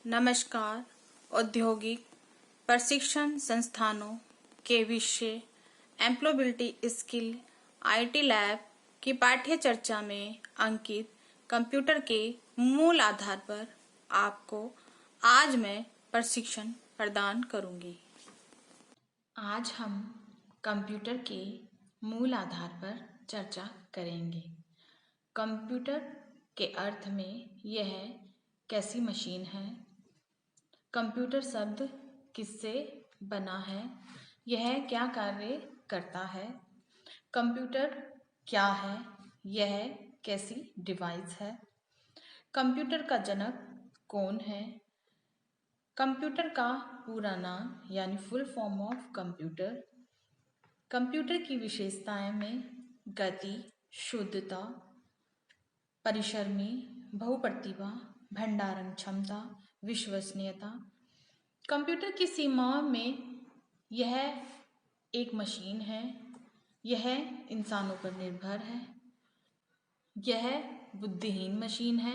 नमस्कार। औद्योगिक प्रशिक्षण संस्थानों के विषय एम्प्लॉयबिलिटी स्किल आईटी लैब की पाठ्य चर्चा में अंकित कंप्यूटर के मूल आधार पर आपको आज मैं प्रशिक्षण प्रदान करूंगी। आज हम कंप्यूटर के मूल आधार पर चर्चा करेंगे। कंप्यूटर के अर्थ में यह कैसी मशीन है, कंप्यूटर शब्द किससे बना है, यह क्या कार्य करता है, कंप्यूटर क्या है, यह कैसी डिवाइस है, कंप्यूटर का जनक कौन है, कंप्यूटर का पूरा नाम यानी full form of computer, computer की विशेषताएं में गति, शुद्धता, परिश्रमी, बहुप्रतिभा, भंडारण क्षमता, विश्वसनीयता। कंप्यूटर की सीमाओं में यह एक मशीन है, यह इंसानों पर निर्भर है, यह बुद्धिहीन मशीन है।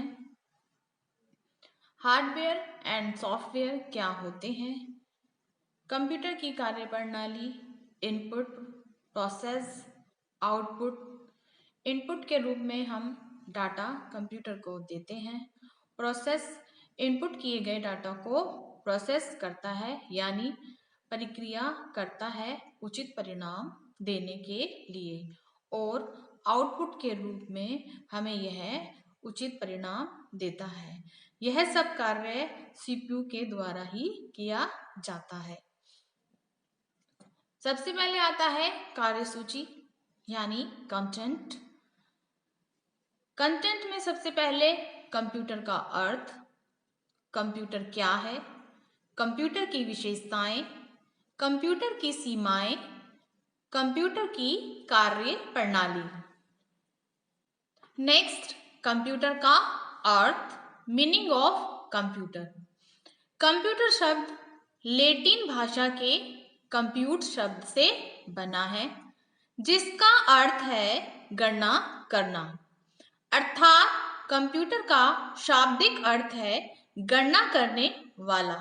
हार्डवेयर एंड सॉफ्टवेयर क्या होते हैं? कंप्यूटर की कार्यप्रणाली इनपुट, प्रोसेस, आउटपुट। इनपुट के रूप में हम डाटा कंप्यूटर को देते हैं। प्रोसेस इनपुट किए गए डाटा को प्रोसेस करता है यानी प्रक्रिया करता है उचित परिणाम देने के लिए, और आउटपुट के रूप में हमें यह उचित परिणाम देता है। यह सब कार्य सीपीयू के द्वारा ही किया जाता है। सबसे पहले आता है कार्यसूची यानी कंटेंट। कंटेंट में सबसे पहले कंप्यूटर का अर्थ, कंप्यूटर क्या है, कंप्यूटर की विशेषताएं, कंप्यूटर की सीमाएं, कंप्यूटर की कार्य प्रणाली। नेक्स्ट, कंप्यूटर का अर्थ, मीनिंग ऑफ कंप्यूटर। कंप्यूटर शब्द लैटिन भाषा के कंप्यूट शब्द से बना है, जिसका अर्थ है गणना करना। अर्थात कंप्यूटर का शाब्दिक अर्थ है गणना करने वाला।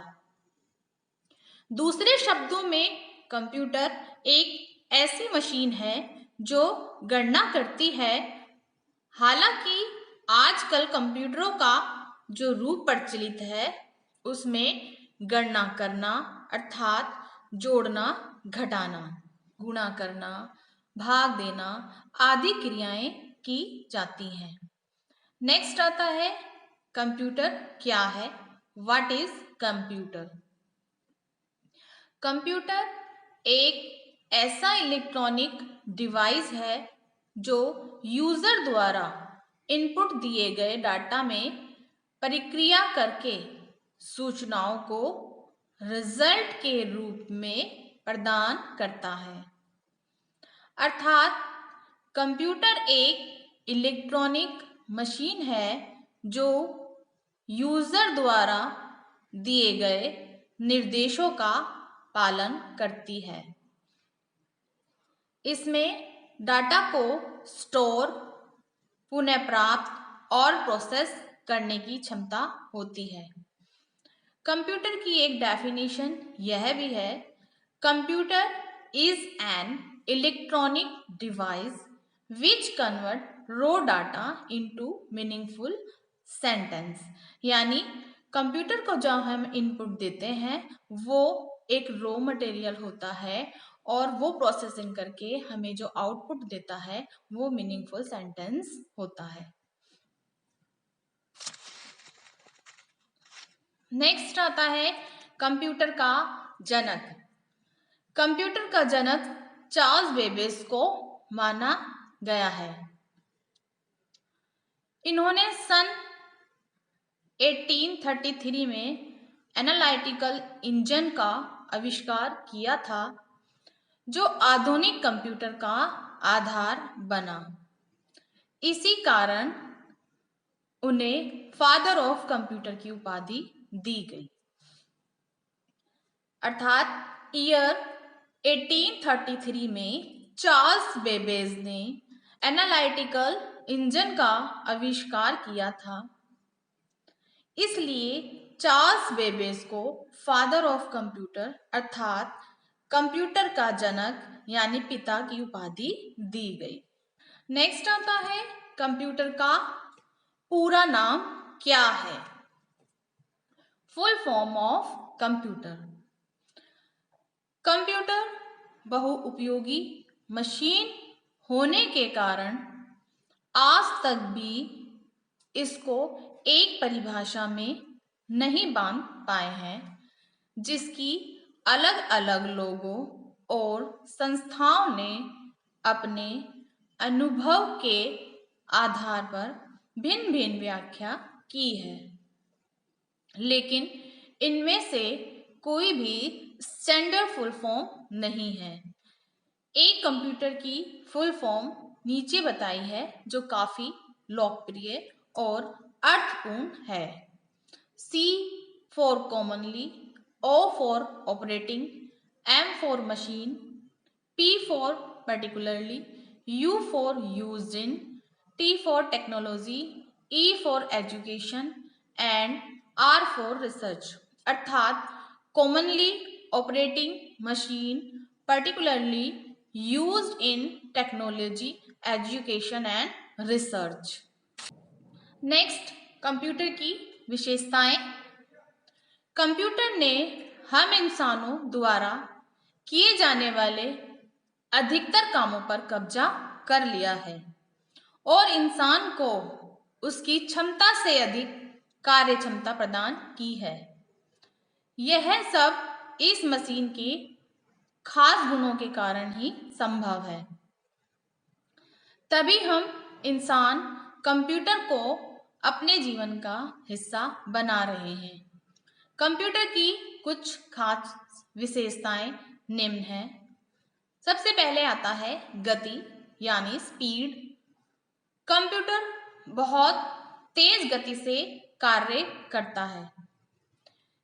दूसरे शब्दों में कंप्यूटर एक ऐसी मशीन है जो गणना करती है। हालांकि आजकल कंप्यूटरों का जो रूप प्रचलित है उसमें गणना करना अर्थात जोड़ना, घटाना, गुणा करना, भाग देना आदि क्रियाएं की जाती हैं। नेक्स्ट आता है कंप्यूटर क्या है, व्हाट इज कंप्यूटर। कंप्यूटर एक ऐसा इलेक्ट्रॉनिक डिवाइस है जो यूजर द्वारा इनपुट दिए गए डाटा में प्रक्रिया करके सूचनाओं को रिजल्ट के रूप में प्रदान करता है। अर्थात कंप्यूटर एक इलेक्ट्रॉनिक मशीन है जो यूजर द्वारा दिए गए निर्देशों का पालन करती है। इसमें डाटा को स्टोर, पुनः प्राप्त और प्रोसेस करने की क्षमता होती है। कंप्यूटर की एक डेफिनेशन यह भी है, computer is an electronic device which convert raw data into meaningful sentence. यानी कंप्यूटर को जब हम इनपुट देते हैं वो एक रॉ मटेरियल होता है और वो प्रोसेसिंग करके हमें जो आउटपुट देता है वो मीनिंगफुल सेंटेंस होता है। नेक्स्ट आता है कंप्यूटर का जनक। कंप्यूटर का जनक चार्ल्स बेबेज को माना गया है। इन्होंने सन 1833 में एनालिटिकल इंजन का आविष्कार किया था जो आधुनिक कंप्यूटर का आधार बना। इसी कारण उन्हें फादर ऑफ कंप्यूटर की उपाधि दी गई। अर्थात ईयर 1833 में चार्ल्स बेबेज ने एनालिटिकल इंजन का आविष्कार किया था। इसलिए चार्ल्स बेबेज को फादर ऑफ कंप्यूटर अर्थात कंप्यूटर का जनक यानी पिता की उपाधि दी गई। नेक्स्ट आता है कंप्यूटर का पूरा नाम क्या है। Full form of computer. Computer बहुउपयोगी मशीन होने के कारण आज तक भी इसको एक परिभाषा में नहीं बांध पाए हैं, जिसकी अलग अलग लोगों और संस्थाओं ने अपने अनुभव के आधार पर भिन्न भिन्न व्याख्या की है, लेकिन इनमें से कोई भी स्टैंडर्ड फुल फॉर्म नहीं है। एक कंप्यूटर की फुल फॉर्म नीचे बताई है जो काफी लोकप्रिय और अर्थपूर्ण है। C for commonly, O for operating, M for machine, P for particularly, U for used in, T for technology, E for education and R for research। अर्थात commonly, operating, machine, particularly, used in technology, education and research। Next computer की विशेषताएं। Computer ने हम इंसानों द्वारा किए जाने वाले अधिकतर कामों पर कब्जा कर लिया है और इंसान को उसकी क्षमता से अधिक कार्य क्षमता प्रदान की है। यह सब इस मशीन के खास गुणों के कारण ही संभव है। तभी हम इंसान कंप्यूटर को अपने जीवन का हिस्सा बना रहे हैं। कंप्यूटर की कुछ खास विशेषताएं निम्न हैं। सबसे पहले आता है गति यानी स्पीड। कंप्यूटर बहुत तेज गति से कार्य करता है।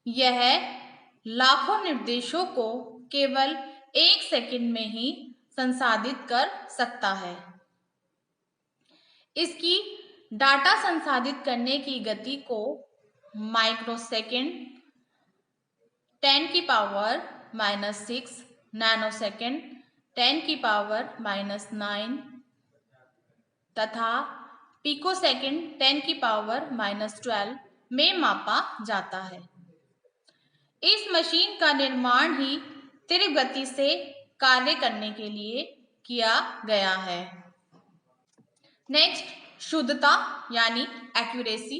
यह लाखों निर्देशों को केवल 1 सेकंड में ही संसाधित कर सकता है। इसकी डाटा संसाधित करने की गति को माइक्रोसेकंड 10⁻⁻⁶ नैनोसेकंड 10⁻⁻⁹ तथा पिकोसेकंड 10⁻⁻12 में मापा जाता है। इस मशीन का निर्माण ही तीव्र गति से कार्य करने के लिए किया गया है। नेक्स्ट शुद्धता यानी accuracy.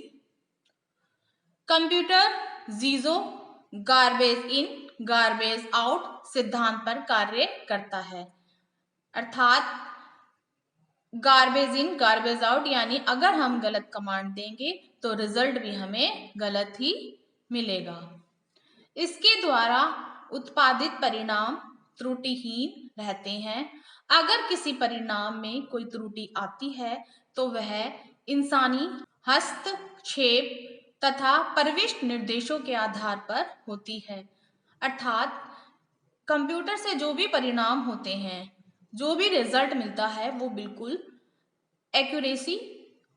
Computer zero garbage in garbage out सिद्धांत पर कार्य करता है। अर्थात गार्बेज इन गार्बेज आउट यानी अगर हम गलत कमांड देंगे तो रिजल्ट भी हमें गलत ही मिलेगा। इसके द्वारा उत्पादित परिणाम त्रुटिहीन रहते हैं। अगर किसी परिणाम में कोई त्रुटि आती है तो वह इंसानी हस्तक्षेप तथा प्रविष्ट निर्देशों के आधार पर होती है। अर्थात कंप्यूटर से जो भी परिणाम होते हैं, जो भी रिजल्ट मिलता है वो बिल्कुल एक्यूरेसी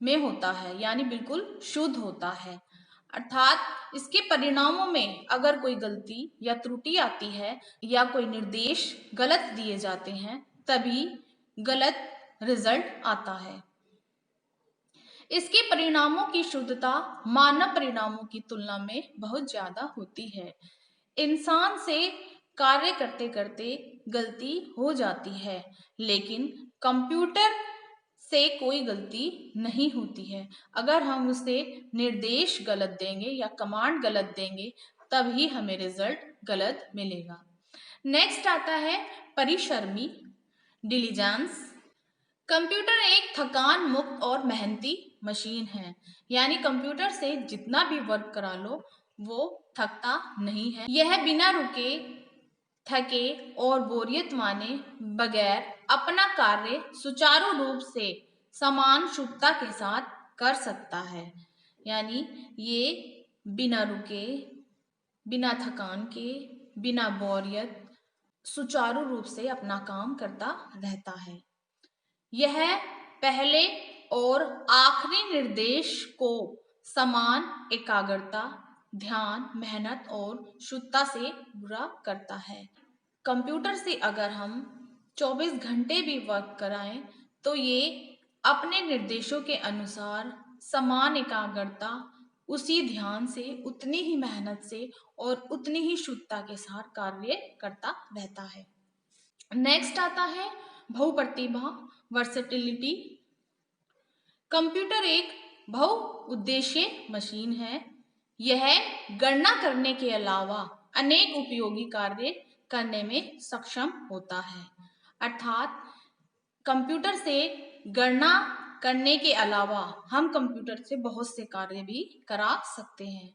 में होता है यानी बिल्कुल शुद्ध होता है। अर्थात इसके परिणामों में अगर कोई गलती या त्रुटि आती है या कोई निर्देश गलत दिए जाते हैं तभी गलत रिजल्ट आता है। इसके परिणामों की शुद्धता मानव परिणामों की तुलना में बहुत ज्यादा होती है। इंसान से कार्य करते करते गलती हो जाती है, लेकिन कंप्यूटर से कोई गलती नहीं होती है। अगर हम उसे निर्देश गलत देंगे या कमांड गलत देंगे तभी हमें रिजल्ट गलत मिलेगा। नेक्स्ट आता है परिश्रमी डिलीजेंस। कंप्यूटर एक थकान मुक्त और मेहनती मशीन है, यानी कंप्यूटर से जितना भी वर्क करा लो वो थकता नहीं है। यह बिना रुके, थके और बोरियत माने बगैर अपना कार्य सुचारू रूप से समान शुद्धता के साथ कर सकता है। यानी ये बिना रुके, बिना थकान के, बिना बोरियत सुचारू रूप से अपना काम करता रहता है। यह पहले और आखिरी निर्देश को समान एकाग्रता, ध्यान, मेहनत और शुद्धता से पूरा करता है। कंप्यूटर से अगर हम 24 घंटे भी वर्क कराएं तो ये अपने निर्देशों के अनुसार समान एकाग्रता, उसी ध्यान से, उतनी ही मेहनत से और उतनी ही शुद्धता के साथ कार्य करता रहता है। नेक्स्ट आता है बहुप्रतिभा, वर्सेटिलिटी। कंप्यूटर एक बहुउद्देशीय मशीन है। यह गणना करने के अलावा अनेक उपयोगी कार्य करने में सक्षम होता है। अर्थात कंप्यूटर से गणना करने के अलावा हम कंप्यूटर से बहुत से कार्य भी करा सकते हैं।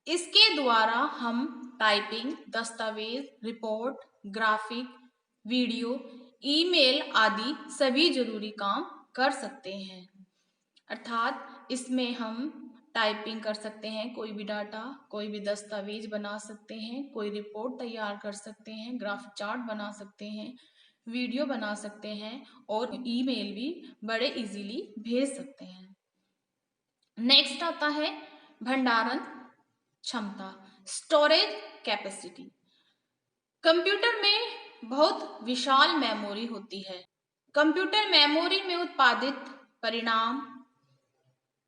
इसके द्वारा हम टाइपिंग, दस्तावेज, रिपोर्ट, ग्राफिक, वीडियो, ईमेल आदि सभी जरूरी काम कर सकते हैं। अर्थात इसमें हम टाइपिंग कर सकते हैं, कोई भी डाटा, कोई भी दस्तावेज बना सकते हैं, कोई रिपोर्ट तैयार कर सकते हैं, ग्राफिक चार्ट बना सकते हैं, वीडियो बना सकते हैं और ईमेल भी बड़े इजीली भेज सकते हैं। नेक्स्ट आता है भंडारण क्षमता, स्टोरेज कैपेसिटी। कंप्यूटर में बहुत विशाल मेमोरी होती है। कंप्यूटर मेमोरी में उत्पादित परिणाम,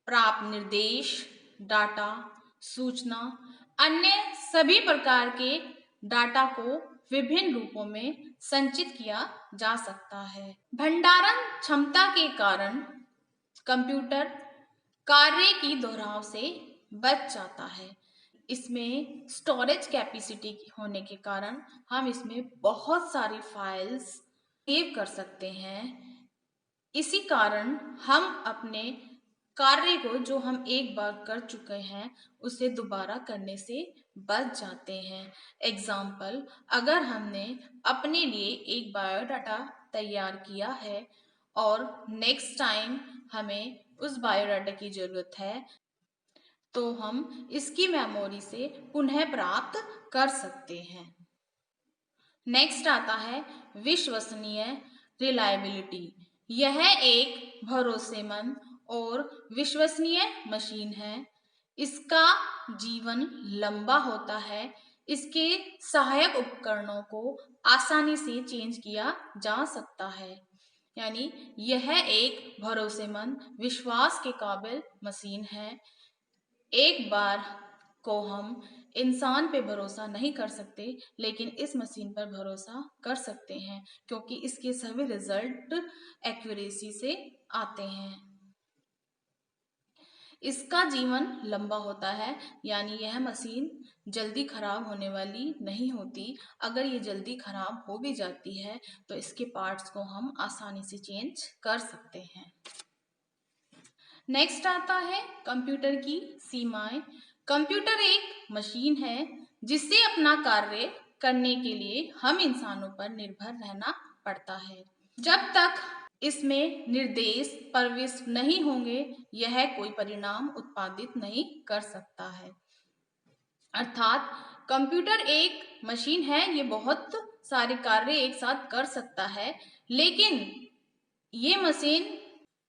प्राप्त निर्देश, डाटा, सूचना, अन्य सभी प्रकार के डाटा को विभिन्न रूपों में संचित किया जा सकता है। भंडारण क्षमता के कारण कंप्यूटर कार्य की दोहराव से बच जाता है। इसमें स्टोरेज कैपेसिटी होने के कारण हम इसमें बहुत सारी फाइल्स सेव कर सकते हैं। इसी कारण हम अपने कार्य को जो हम एक बार कर चुके हैं उसे दोबारा करने से बच जाते हैं। एग्जाम्पल, अगर हमने अपने लिए एक बायोडाटा तैयार किया है और नेक्स्ट टाइम हमें उस बायोडाटा की जरूरत है तो हम इसकी मेमोरी से पुनः प्राप्त कर सकते हैं। नेक्स्ट आता है विश्वसनीय, रिलायबिलिटी। यह एक भरोसेमंद और विश्वसनीय मशीन है। इसका जीवन लंबा होता है। इसके सहायक उपकरणों को आसानी से चेंज किया जा सकता है। यानी यह एक भरोसेमंद, विश्वास के काबिल मशीन है। एक बार को हम इंसान पे भरोसा नहीं कर सकते, लेकिन इस मशीन पर भरोसा कर सकते हैं क्योंकि इसके सभी रिजल्ट एक्यूरेसी से आते हैं। इसका जीवन लंबा होता है, यानी यह मशीन जल्दी खराब होने वाली नहीं होती। अगर ये जल्दी खराब हो भी जाती है तो इसके पार्ट्स को हम आसानी से चेंज कर सकते हैं। नेक्स्ट आता है कंप्यूटर की सीमाएं। कंप्यूटर एक मशीन है जिससे अपना कार्य करने के लिए हम इंसानों पर निर्भर रहना पड़ता है। जब तक इसमें निर्देश प्रविष्ट नहीं होंगे यह कोई परिणाम उत्पादित नहीं कर सकता है। अर्थात कंप्यूटर एक मशीन है, ये बहुत सारे कार्य एक साथ कर सकता है, लेकिन ये मशीन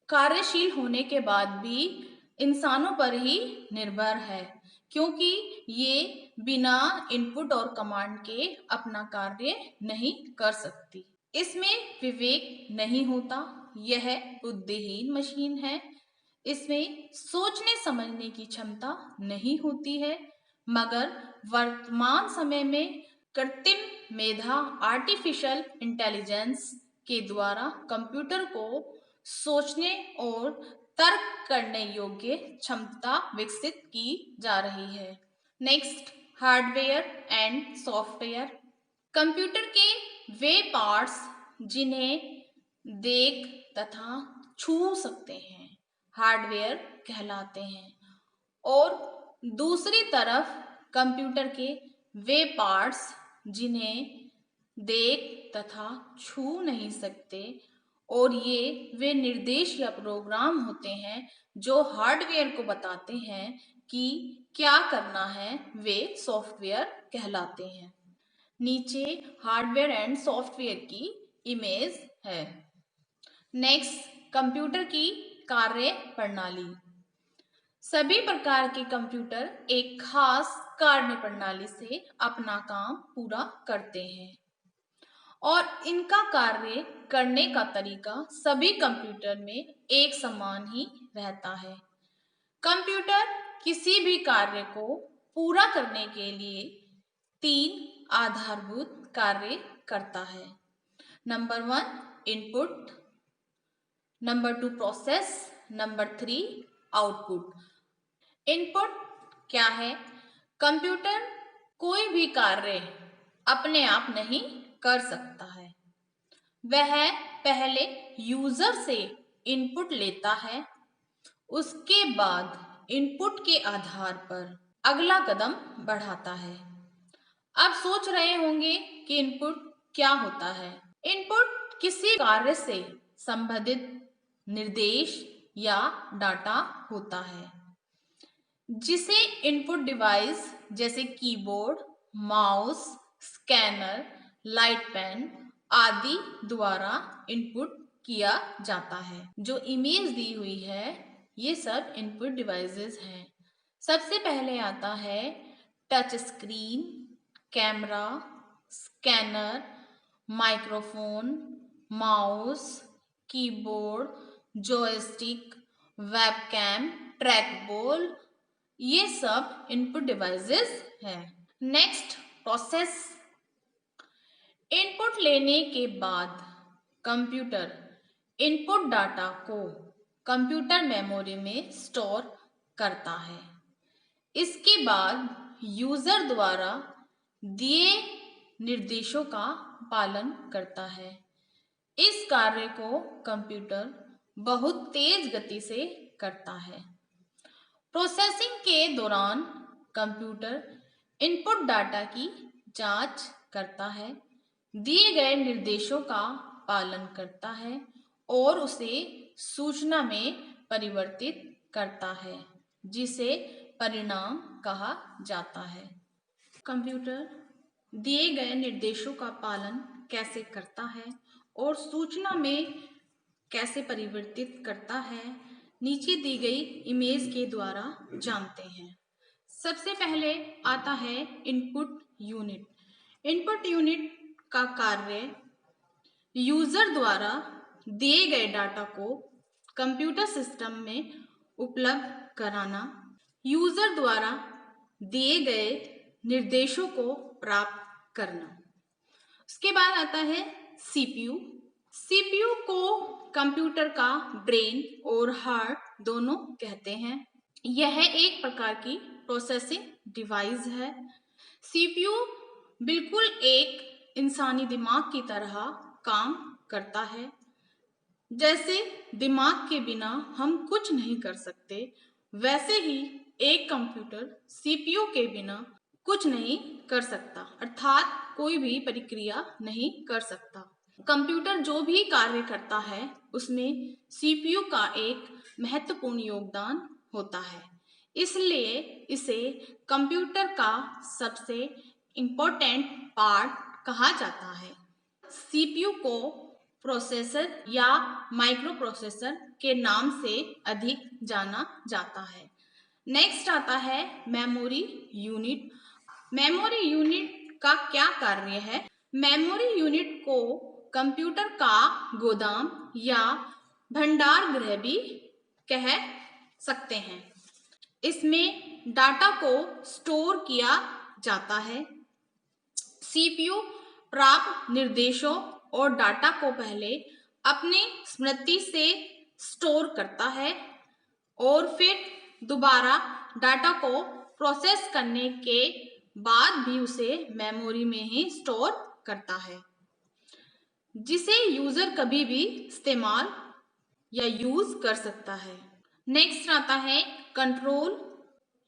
कार्यशील होने के बाद भी इंसानों पर ही निर्भर है क्योंकि ये बिना इनपुट और कमांड के अपना कार्य नहीं कर सकती। इसमें विवेक नहीं होता, यह बुद्धिहीन मशीन है। इसमें सोचने समझने की क्षमता नहीं होती है, मगर वर्तमान समय में कृत्रिम मेधा, आर्टिफिशियल इंटेलिजेंस के द्वारा कंप्यूटर को सोचने और तर्क करने योग्य क्षमता विकसित की जा रही है। Next, hardware and software. Computer के वे पार्ट्स जिन्हें देख तथा छू सकते हैं हार्डवेयर कहलाते हैं, और दूसरी तरफ कंप्यूटर के वे पार्ट्स जिन्हें देख तथा छू नहीं सकते और ये वे निर्देश या प्रोग्राम होते हैं जो हार्डवेयर को बताते हैं कि क्या करना है, वे सॉफ्टवेयर कहलाते हैं। नीचे हार्डवेयर एंड सॉफ्टवेयर की इमेज है। नेक्स्ट, कंप्यूटर की कार्य प्रणाली। सभी प्रकार के कंप्यूटर एक खास कार्य प्रणाली से अपना काम पूरा करते हैं और इनका कार्य करने का तरीका सभी कंप्यूटर में एक समान ही रहता है। कंप्यूटर किसी भी कार्य को पूरा करने के लिए 3 आधारभूत कार्य करता है। Number 1 input, number 2 process, number 3 output. Input क्या है? कंप्यूटर कोई भी कार्य अपने आप नहीं कर सकता है। वह पहले यूजर से इनपुट लेता है, उसके बाद इनपुट के आधार पर अगला कदम बढ़ाता है। आप सोच रहे होंगे कि इनपुट क्या होता है। इनपुट किसी कार्य से संबंधित निर्देश या डाटा होता है जिसे इनपुट डिवाइस जैसे keyboard, mouse, scanner, light pen आदि द्वारा इनपुट किया जाता है। जो इमेज दी हुई है ये सब इनपुट डिवाइसेस हैं। सबसे पहले आता है touch screen, camera, scanner, microphone, mouse, keyboard, joystick, webcam, trackball, ये सब इनपुट डिवाइसेस हैं। Next process. इनपुट लेने के बाद कंप्यूटर इनपुट डाटा को कंप्यूटर मेमोरी में स्टोर करता है। इसके बाद यूजर द्वारा दिए निर्देशों का पालन करता है। इस कार्य को कंप्यूटर बहुत तेज गति से करता है। प्रोसेसिंग के दौरान कंप्यूटर इनपुट डाटा की जांच करता है, दिए गए निर्देशों का पालन करता है और उसे सूचना में परिवर्तित करता है, जिसे परिणाम कहा जाता है। कंप्यूटर दिए गए निर्देशों का पालन कैसे करता है और सूचना में कैसे परिवर्तित करता है, नीचे दी गई इमेज के द्वारा जानते हैं। सबसे पहले आता है इनपुट यूनिट। इनपुट यूनिट का कार्य यूजर द्वारा दिए गए डाटा को कंप्यूटर सिस्टम में उपलब्ध कराना, यूजर द्वारा दिए गए निर्देशों को प्राप्त करना। उसके बाद आता है सीपीयू। सीपीयू को कंप्यूटर का ब्रेन और हार्ट दोनों कहते हैं। यह एक प्रकार की प्रोसेसिंग डिवाइस है। सीपीयू बिल्कुल एक इंसानी दिमाग की तरह काम करता है। जैसे दिमाग के बिना हम कुछ नहीं कर सकते, वैसे ही एक कंप्यूटर सीपीयू के बिना कुछ नहीं कर सकता, अर्थात कोई भी प्रक्रिया नहीं कर सकता। कंप्यूटर जो भी कार्य करता है उसमें सीपीयू का एक महत्वपूर्ण योगदान होता है, इसलिए इसे कंप्यूटर का सबसे इम्पोर्टेंट पार्ट कहा जाता है। सीपीयू को प्रोसेसर या माइक्रो प्रोसेसर के नाम से अधिक जाना जाता है। नेक्स्ट आता है मेमोरी यूनिट। मेमोरी यूनिट का क्या कार्य है? मेमोरी यूनिट को कंप्यूटर का गोदाम या भंडार गृह भी कह सकते हैं। इसमें डाटा को स्टोर किया जाता है। सीपीयू प्राप्त निर्देशों और डाटा को पहले अपनी स्मृति से स्टोर करता है और फिर दोबारा डाटा को प्रोसेस करने के बाद भी उसे मेमोरी में ही स्टोर करता है, जिसे यूजर कभी भी इस्तेमाल या यूज कर सकता है। नेक्स्ट आता है कंट्रोल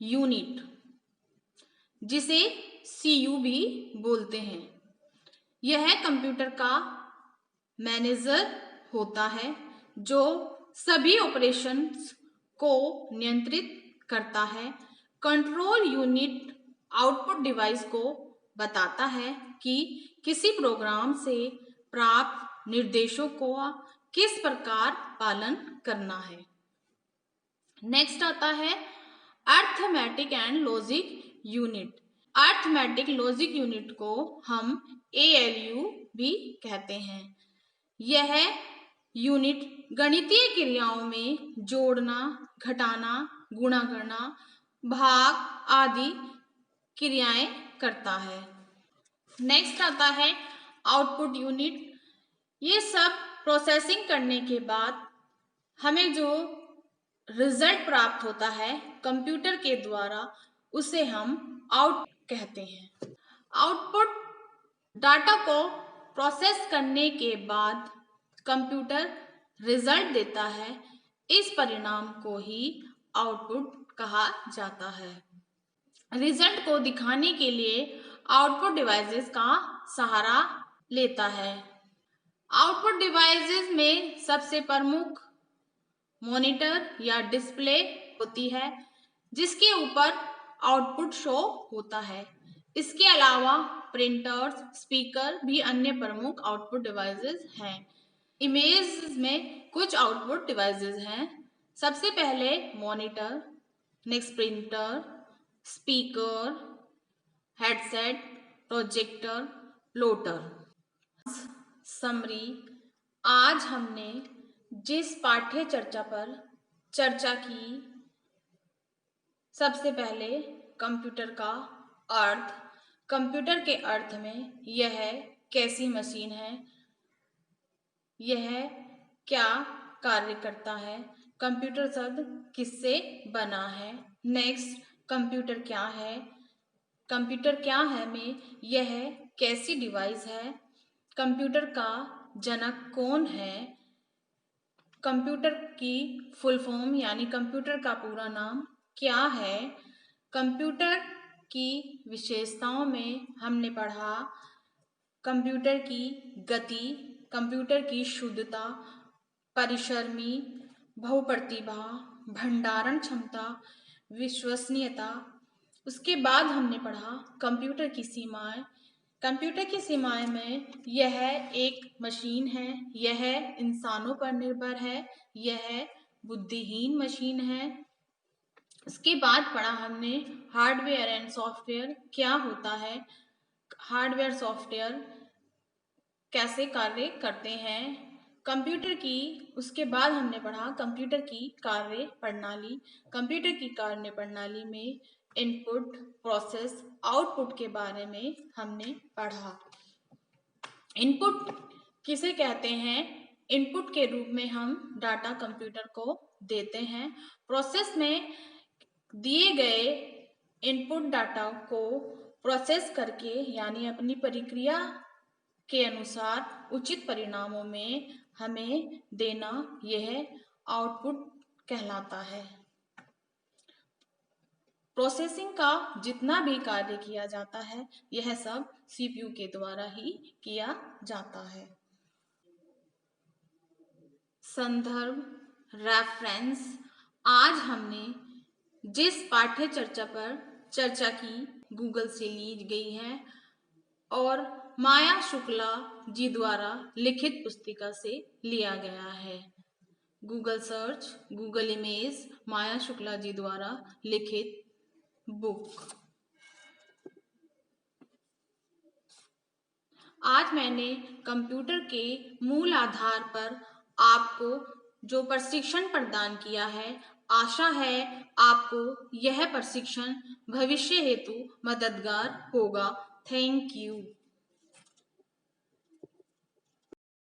यूनिट, जिसे सीयू भी बोलते हैं। यह कंप्यूटर का मैनेजर होता है जो सभी ऑपरेशंस को नियंत्रित करता है। कंट्रोल यूनिट आउटपुट डिवाइस को बताता है कि किसी प्रोग्राम से प्राप्त निर्देशों को किस प्रकार पालन करना है। नेक्स्ट आता है arithmetic and logic unit. Arithmetic logic unit को हम ALU भी कहते हैं। यह यूनिट गणितीय क्रियाओं में जोड़ना, घटाना, गुणा करना, भाग आदि क्रियाएं करता है। नेक्स्ट आता है आउटपुट यूनिट। ये सब प्रोसेसिंग करने के बाद हमें जो रिजल्ट प्राप्त होता है कंप्यूटर के द्वारा, उसे हम आउटपुट कहते हैं। आउटपुट डाटा को प्रोसेस करने के बाद कंप्यूटर रिजल्ट देता है। इस परिणाम को ही आउटपुट कहा जाता है। रिजल्ट को दिखाने के लिए आउटपुट डिवाइसेस का सहारा लेता है। आउटपुट डिवाइसेस में सबसे प्रमुख मॉनिटर या डिस्प्ले होती है, जिसके ऊपर आउटपुट शो होता है। इसके अलावा प्रिंटर्स, स्पीकर भी अन्य प्रमुख आउटपुट डिवाइसेस हैं। इमेज में कुछ आउटपुट डिवाइसेस हैं। सबसे पहले monitor, next printer, speaker, headset, projector, plotter. Summary. आज हमने जिस पाठ्य चर्चा पर चर्चा की, सबसे पहले कंप्यूटर का अर्थ। कंप्यूटर के अर्थ में यह कैसी मशीन है, यह क्या कार्य करता है, कंप्यूटर शब्द किससे बना है। नेक्स्ट, कंप्यूटर क्या है, कंप्यूटर क्या है में यह कैसी डिवाइस है, कंप्यूटर का जनक कौन है, कंप्यूटर की फुल फॉर्म यानी कंप्यूटर का पूरा नाम क्या है। कंप्यूटर की विशेषताओं में हमने पढ़ा कंप्यूटर की गति, कंप्यूटर की शुद्धता, परिश्रमी, बहुप्रतिभा, भंडारण क्षमता, विश्वसनीयता। उसके बाद हमने पढ़ा कंप्यूटर की सीमाएं। कंप्यूटर की सीमाएं में यह एक मशीन है, यह इंसानों पर निर्भर है, यह बुद्धिहीन मशीन है। उसके बाद पढ़ा हमने हार्डवेयर एंड सॉफ्टवेयर क्या होता है, हार्डवेयर सॉफ्टवेयर कैसे कार्य करते हैं कंप्यूटर की। उसके बाद हमने पढ़ा कंप्यूटर की कार्य प्रणाली। कंप्यूटर की कार्य प्रणाली में इनपुट, प्रोसेस, आउटपुट के बारे में हमने पढ़ा। इनपुट किसे कहते हैं? इनपुट के रूप में हम डाटा कंप्यूटर को देते हैं। प्रोसेस में दिए गए इनपुट डाटा को प्रोसेस करके यानी अपनी प्रक्रिया के अनुसार उचित परिणामों में हमें देना, यह आउटपुट कहलाता है। प्रोसेसिंग का जितना भी कार्य किया जाता है, यह सब सीपीयू के द्वारा ही किया जाता है। संदर्भ रेफरेंस। आज हमने जिस पाठ्य चर्चा पर चर्चा की गूगल से ली गई है और माया शुक्ला जी द्वारा लिखित पुस्तिका से लिया गया है। गूगल सर्च, गूगल इमेज, माया शुक्ला जी द्वारा लिखित बुक। आज मैंने कंप्यूटर के मूल आधार पर आपको जो प्रशिक्षण प्रदान किया है, आशा है आपको यह प्रशिक्षण भविष्य हेतु मददगार होगा। Thank you.